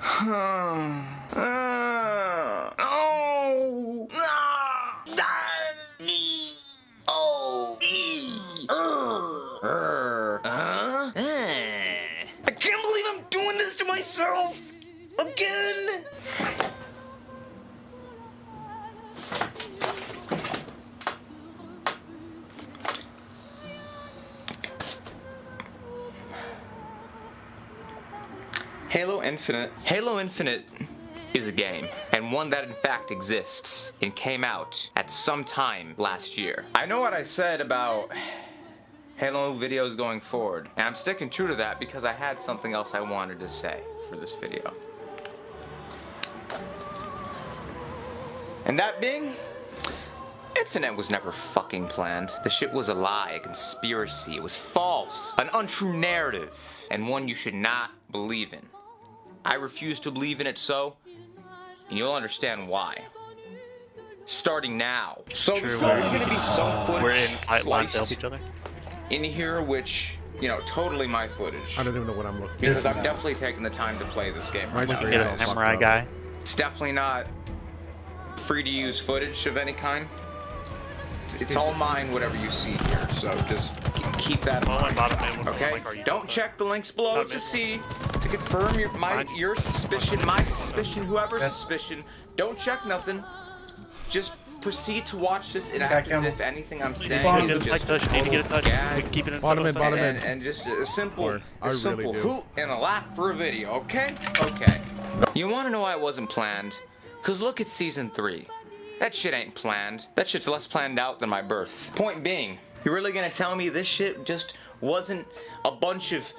I can't believe I'm doing this to myself again. Halo Infinite is a game, and one that in fact exists and came out at some time last year. I know what I said about Halo videos going forward, and I'm sticking true to that because I had something else I wanted to say for this video. And that being, Infinite was never fucking planned. The shit was a lie, a conspiracy, it was false, an untrue narrative, and one you should not believe in. I refuse to believe in it, so, and you'll understand why. Starting now. So there's probably going to be some footage sliced in here, which, you know, totally my footage. I don't even know what I'm looking at. Because I'm definitely taking the time to play this game. Right We can get a samurai guy. It's definitely not free to use footage of any kind. It's all mine, whatever you see here, so just keep that in mind. Okay? Don't check the links below to see, to confirm your suspicion, my suspicion, whoever's suspicion. Don't check nothing. Just proceed to watch this and act as if anything I'm saying is just and just a simple hoot and a laugh for a video, okay? Okay. You want to know why it wasn't planned? Because look at Season 3. That shit ain't planned. That shit's less planned out than my birth. Point being, you're really gonna tell me this shit just wasn't a bunch of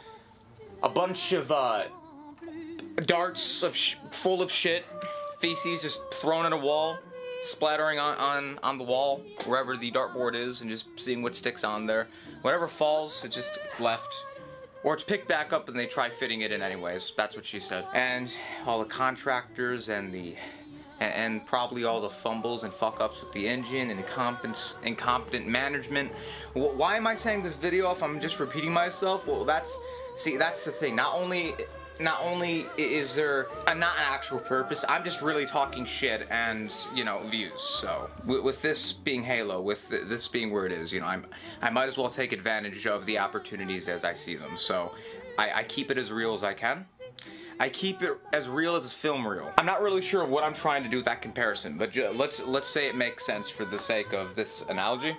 darts full of shit, feces just thrown at a wall, splattering on the wall wherever the dartboard is, and just seeing what sticks on there. Whatever falls, it's left. Or it's picked back up and they try fitting it in anyways. That's what she said. And all the contractors and probably all the fumbles and fuck-ups with the engine and incompetent management. Why am I saying this video if I'm just repeating myself? Well, that's the thing. Not only is there not an actual purpose, I'm just really talking shit and, you know, views. So with this being Halo, with this being where it is, you know, I might as well take advantage of the opportunities as I see them. So I keep it as real as I can. I keep it as real as film reel. I'm not really sure of what I'm trying to do with that comparison, but let's say it makes sense for the sake of this analogy.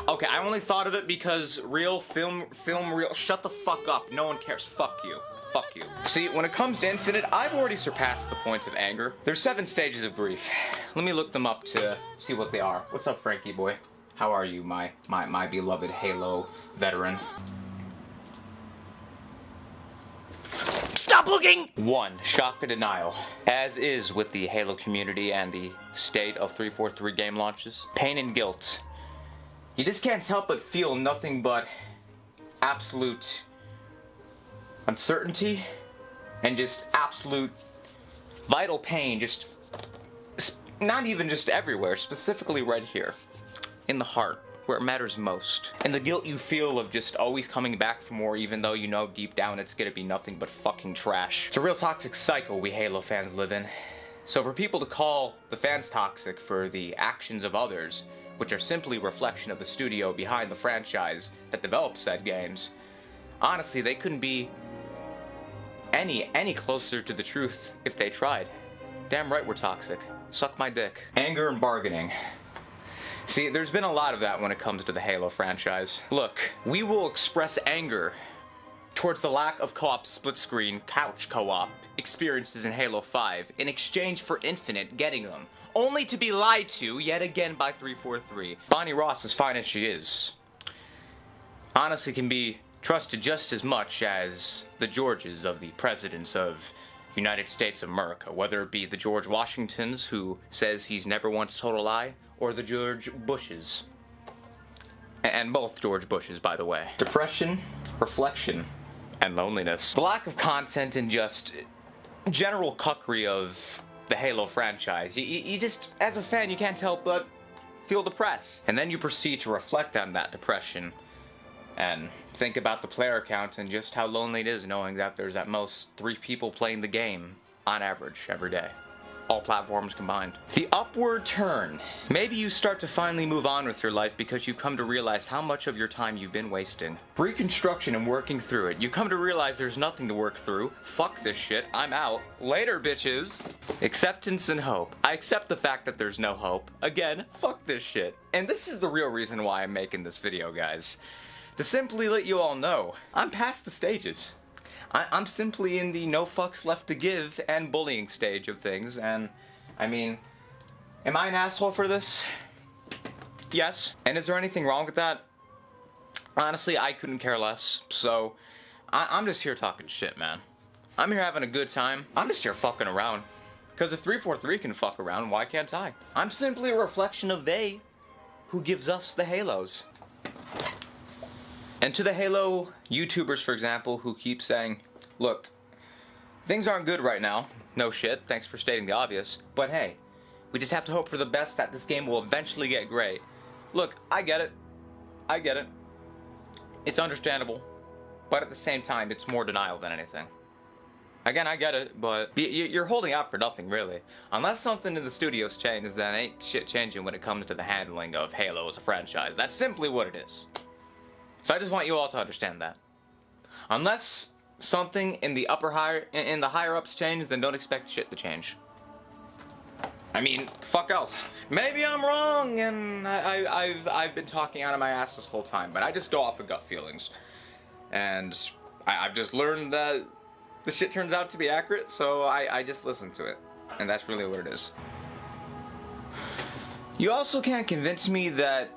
Okay, I only thought of it because real film reel. Shut the fuck up. No one cares. Fuck you. Fuck you. See, when it comes to Infinite, I've already surpassed the point of anger. There's 7 stages of grief. Let me look them up to see what they are. What's up, Frankie boy? How are you, my beloved Halo veteran? Stop looking! 1. Shock and denial. As is with the Halo community and the state of 343 game launches. Pain and guilt. You just can't help but feel nothing but absolute uncertainty and just absolute vital pain, just not even just everywhere, specifically right here in the heart, where it matters most. And the guilt you feel of just always coming back for more, even though you know deep down it's gonna be nothing but fucking trash. It's a real toxic cycle we Halo fans live in. So for people to call the fans toxic for the actions of others, which are simply a reflection of the studio behind the franchise that develops said games, honestly, they couldn't be any closer to the truth if they tried. Damn right we're toxic. Suck my dick. Anger and bargaining. See, there's been a lot of that when it comes to the Halo franchise. Look, we will express anger towards the lack of co-op split-screen couch co-op experiences in Halo 5 in exchange for Infinite getting them, only to be lied to yet again by 343. Bonnie Ross, as fine as she is, honestly can be trusted just as much as the Georges of the presidents of United States of America, whether it be the George Washingtons, who says he's never once told a lie, or the George Bushes. And both George Bushes, by the way. Depression, reflection, and loneliness. The lack of content and just general cuckery of the Halo franchise. You just, as a fan, you can't help but feel depressed. And then you proceed to reflect on that depression And think about the player count and just how lonely it is knowing that there's at most 3 people playing the game on average every day. All platforms combined. The upward turn. Maybe you start to finally move on with your life because you've come to realize how much of your time you've been wasting. Reconstruction and working through it. You come to realize there's nothing to work through. Fuck this shit. I'm out. Later, bitches. Acceptance and hope. I accept the fact that there's no hope. Again, fuck this shit. And this is the real reason why I'm making this video, guys. To simply let you all know, I'm past the stages. I'm simply in the no fucks left to give and bullying stage of things, and I mean, am I an asshole for this? Yes. And is there anything wrong with that? Honestly, I couldn't care less, so I'm just here talking shit, man. I'm here having a good time. I'm just here fucking around. Because if 343 can fuck around, why can't I? I'm simply a reflection of they who gives us the halos. And to the Halo YouTubers, for example, who keep saying, look, things aren't good right now. No shit, thanks for stating the obvious. But hey, we just have to hope for the best that this game will eventually get great. Look, I get it. I get it. It's understandable. But at the same time, it's more denial than anything. Again, I get it, but you're holding out for nothing, really. Unless something in the studios changes, then ain't shit changing when it comes to the handling of Halo as a franchise. That's simply what it is. So I just want you all to understand that. Unless something in the higher ups change, then don't expect shit to change. I mean, fuck else. Maybe I'm wrong, and I've been talking out of my ass this whole time, but I just go off of gut feelings, and I've just learned that the shit turns out to be accurate, so I just listen to it, and that's really what it is. You also can't convince me that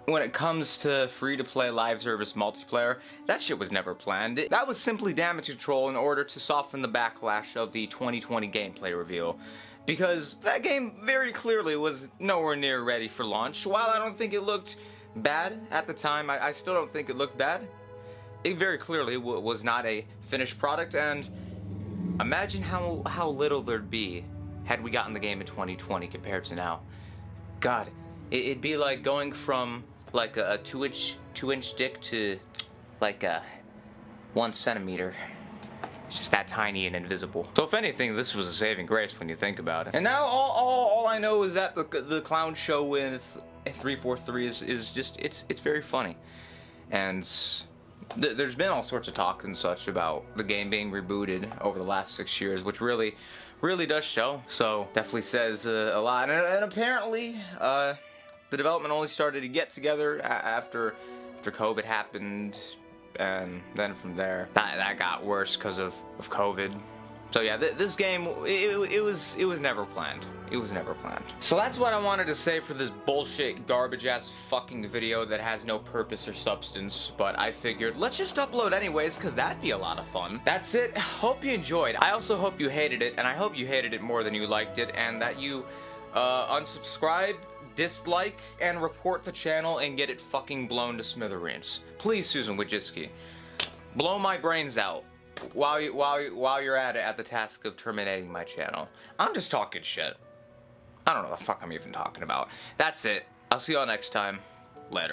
when it comes to free-to-play live service multiplayer, that shit was never planned. That was simply damage control in order to soften the backlash of the 2020 gameplay reveal. Because that game very clearly was nowhere near ready for launch. While I don't think it looked bad at the time, I still don't think it looked bad. It very clearly was not a finished product, and imagine how little there'd be had we gotten the game in 2020 compared to now. God, it'd be like going from like a 2-inch dick to like a 1 centimeter. It's just that tiny and invisible. So if anything, this was a saving grace when you think about it. And now all I know is that the clown show with 343 is just it's very funny. And there's been all sorts of talk and such about the game being rebooted over the last 6 years, which really does show. So definitely says a lot. And apparently the development only started to get together after COVID happened, and then from there that got worse because of COVID. So yeah, this game it was never planned. It was never planned. So that's what I wanted to say for this bullshit garbage ass fucking video that has no purpose or substance. But I figured let's just upload anyways, because that'd be a lot of fun. That's it. Hope you enjoyed. I also hope you hated it, and I hope you hated it more than you liked it, and that you unsubscribe, dislike, and report the channel and get it fucking blown to smithereens. Please, Susan Wojcicki, blow my brains out while you're at it, at the task of terminating my channel. I'm just talking shit. I don't know what the fuck I'm even talking about. That's it. I'll see y'all next time. Later.